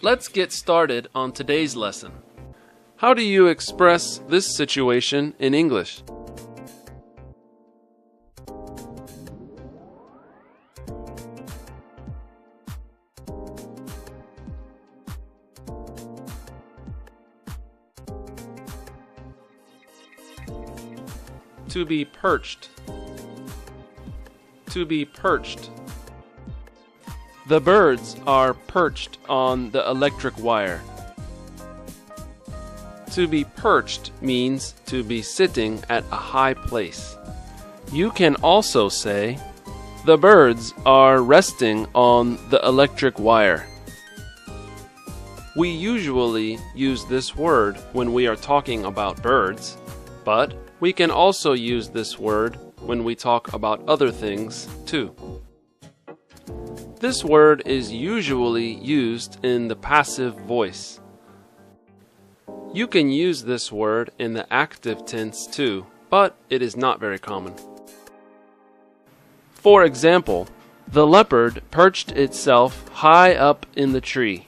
Let's get started on today's lesson. How do you express this situation in English? To be perched. To be perched. The birds are perched on the electric wire. To be perched means to be sitting at a high place. You can also say, the birds are resting on the electric wire. We usually use this word when we are talking about birds, but we can also use this word when we talk about other things too. This word is usually used in the passive voice. You can use this word in the active tense too, but it is not very common. For example, the leopard perched itself high up in the tree.